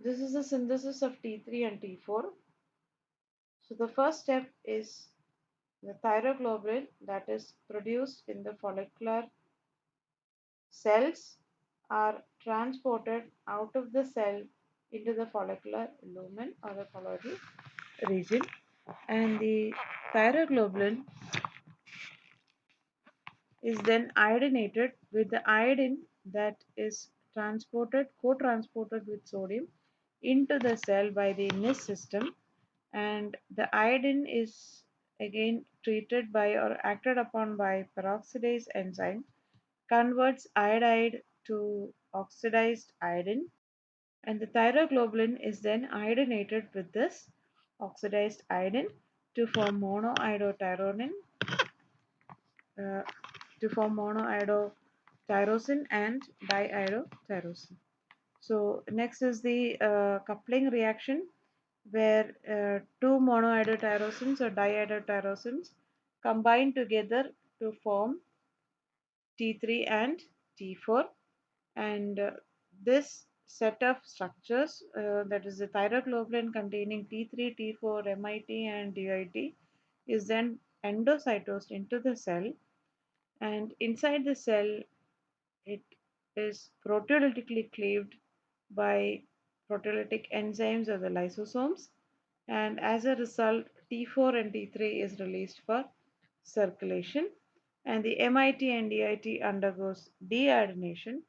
This is the synthesis of T3 and T4. So the first step is the thyroglobulin that is produced in the follicular cells are transported out of the cell into the follicular lumen or the colloidal region, and the thyroglobulin is then iodinated with the iodine that is co-transported with sodium into the cell by the NIS system, and the iodine is again treated by or acted upon by peroxidase enzyme, converts iodide to oxidized iodine, and the thyroglobulin is then iodinated with this oxidized iodine to form monoiodotyrosine, uh, monoiodotyrosine and diiodotyrosine. So next is the coupling reaction where two monoiodotyrosines or diiodotyrosines combine together to form T3 and T4, and this set of structures, that is the thyroglobulin containing T3, T4, MIT and DIT, is then endocytosed into the cell, and inside the cell it is proteolytically cleaved by proteolytic enzymes or the lysosomes, and as a result T4 and T3 is released for circulation, and the MIT and DIT undergoes deiodination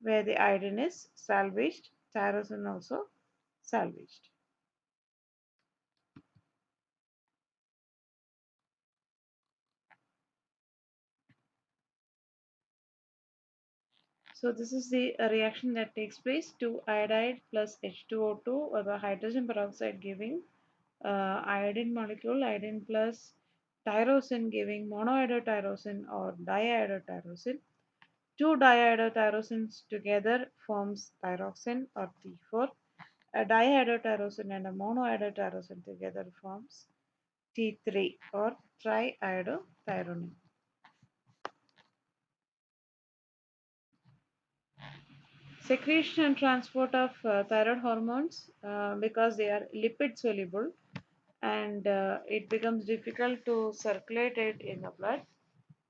where the iodine is salvaged, tyrosine also salvaged. So this is the reaction that takes place: 2 iodide plus H2O2 or the hydrogen peroxide giving iodine molecule, iodine plus tyrosine giving monoiodotyrosine or diiodotyrosine. Two diiodotyrosines together forms thyroxine or T4. A diiodotyrosine and a monoiodotyrosine together forms T3 or triiodothyronine. Secretion and transport of thyroid hormones, because they are lipid soluble, and it becomes difficult to circulate it in the blood.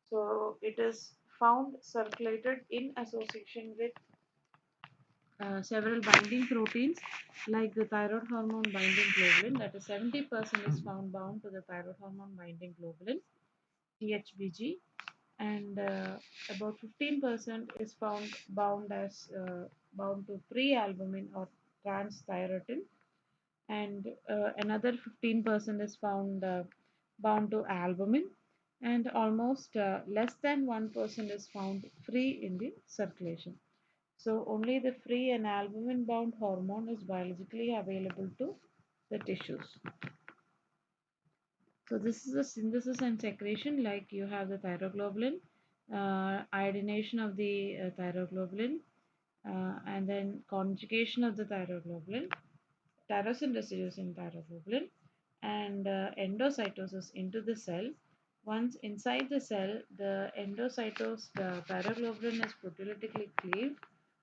So it is found circulated in association with several binding proteins like the thyroid hormone binding globulin, that is 70% is found bound to the thyroid hormone binding globulin THBG, and about 15% is found bound to prealbumin or transthyretin, and another 15% is found bound to albumin, and almost less than 1% is found free in the circulation. So only the free and albumin bound hormone is biologically available to the tissues. So this is the synthesis and secretion, like you have the thyroglobulin, iodination of the thyroglobulin, and then conjugation of the thyroglobulin, tyrosine residues in thyroglobulin, and endocytosis into the cell. Once inside the cell, the endocytosed thyroglobulin is proteolytically cleaved,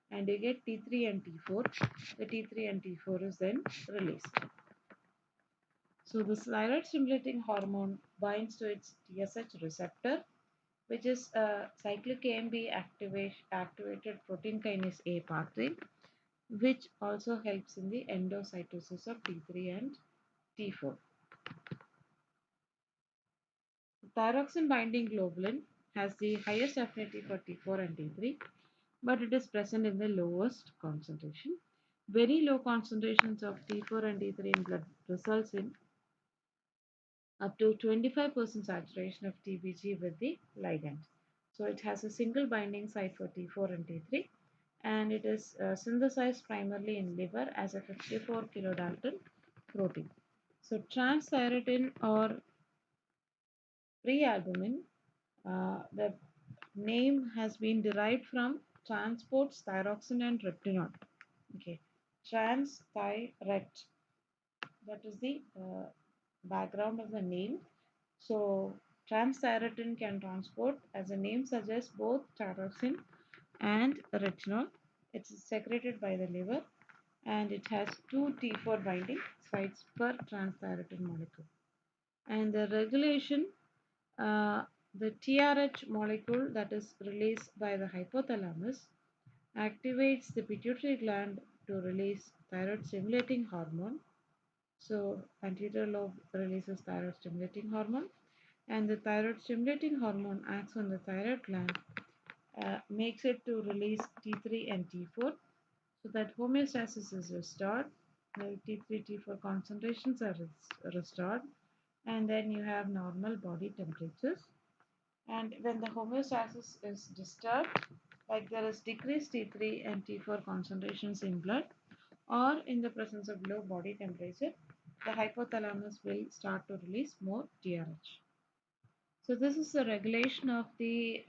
and you get T3 and T4. The T3 and T4 is then released. So the thyroid stimulating hormone binds to its TSH receptor, which is a cyclic AMP activated protein kinase A pathway, which also helps in the endocytosis of T3 and T4. The thyroxine binding globulin has the highest affinity for T4 and T3, but it is present in the lowest concentration. Very low concentrations of T4 and T3 in blood results in up to 25% saturation of TBG with the ligand. So it has a single binding site for T4 and T3, and it is synthesized primarily in liver as a 54 kilodalton protein. So transthyretin or prealbumin, the name has been derived from transports thyroxine and retinol. Okay, transthyret, that is the background of the name. So transthyretin can transport, as the name suggests, both thyroxine and retinol. It's secreted by the liver, and it has two T4 binding sites per transthyretin molecule. And the regulation, uh, the TRH molecule that is released by the hypothalamus activates the pituitary gland to release thyroid stimulating hormone. So, anterior lobe releases thyroid stimulating hormone, and the thyroid stimulating hormone acts on the thyroid gland, makes it to release T3 and T4 so that homeostasis is restored. The T3 T4 concentrations are restored, and then you have normal body temperatures. And when the homeostasis is disturbed, like there is decreased T3 and T4 concentrations in blood, or in the presence of low body temperature, the hypothalamus will start to release more TRH. So this is the regulation of the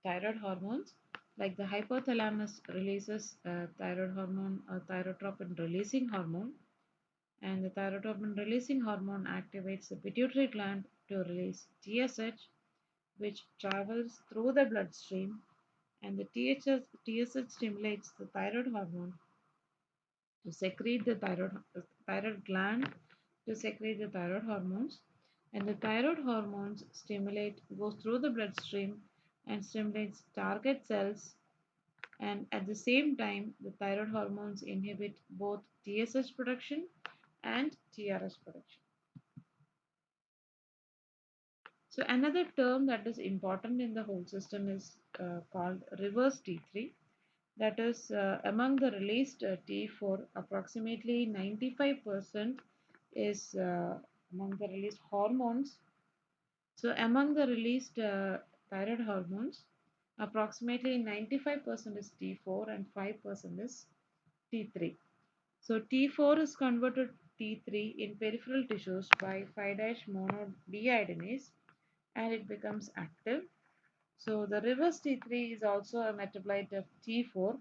thyroid hormones. Like the hypothalamus releases thyroid hormone, thyrotropin releasing hormone, and the thyrotropin releasing hormone activates the pituitary gland to release TSH, which travels through the bloodstream, and the TSH stimulates the thyroid hormone to secrete the thyroid gland to secrete the thyroid hormones, and the thyroid hormones stimulate goes through the bloodstream and stimulates target cells, and at the same time the thyroid hormones inhibit both TSH production and TRS production. So another term that is important in the whole system is called reverse T3. That is, among the released T4, approximately 95% is among the released hormones. So, among the released thyroid hormones, approximately 95% is T4 and 5% is T3. So, T4 is converted to T3 in peripheral tissues by 5' monodeiodinase and it becomes active. So, the reverse T3 is also a metabolite of T4.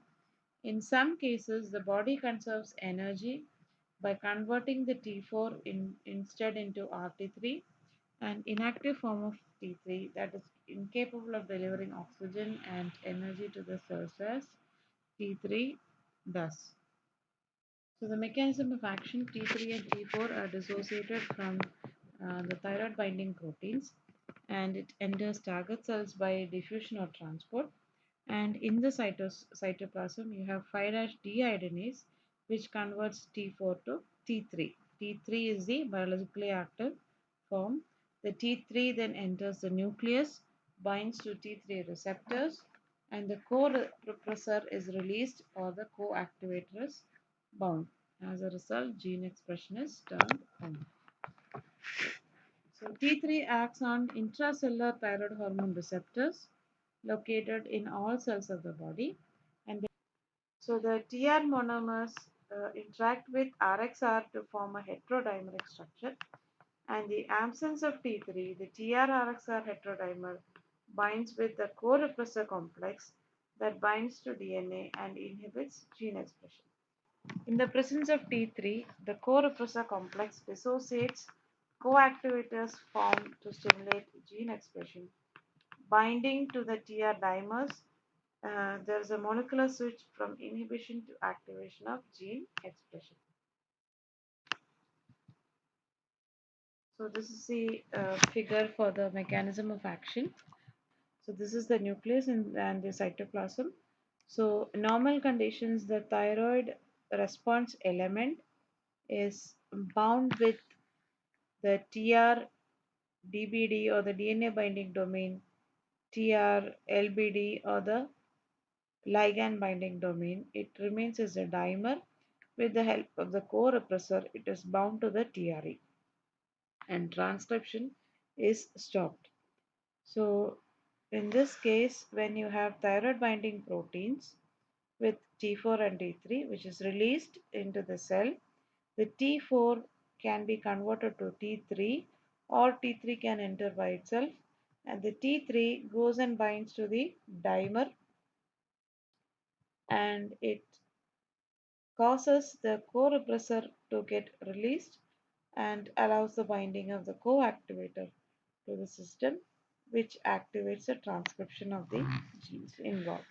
In some cases, the body conserves energy by converting the T4 instead into RT3, an inactive form of T3 that is incapable of delivering oxygen and energy to the cells as T3 does. So the mechanism of action, T3 and T4 are dissociated from the thyroid binding proteins, and it enters target cells by diffusion or transport. And in the cytoplasm, you have 5'-deiodinase, which converts T4 to T3. T3 is the biologically active form. The T3 then enters the nucleus, binds to T3 receptors, and the co-repressor is released or the co-activator is bound. As a result, gene expression is turned on. So T3 acts on intracellular thyroid hormone receptors located in all cells of the body, and so the TR monomers interact with RXR to form a heterodimeric structure, and the absence of T3, the TR-RXR heterodimer binds with the co-repressor complex that binds to DNA and inhibits gene expression. In the presence of T3, the co-repressor complex dissociates co-activators formed to stimulate gene expression. Binding to the TR dimers, there is a molecular switch from inhibition to activation of gene expression. So this is the figure for the mechanism of action. So this is the nucleus and the cytoplasm. So normal conditions, the thyroid response element is bound with the TR DBD or the DNA binding domain, TR LBD or the ligand binding domain. It remains as a dimer. With the help of the co-repressor, it is bound to the TRE and transcription is stopped. So in this case, when you have thyroid binding proteins with T4 and T3, which is released into the cell, the T4 can be converted to T3 or T3 can enter by itself, and the T3 goes and binds to the dimer and it causes the co-repressor to get released and allows the binding of the co-activator to the system, which activates the transcription of the genes involved.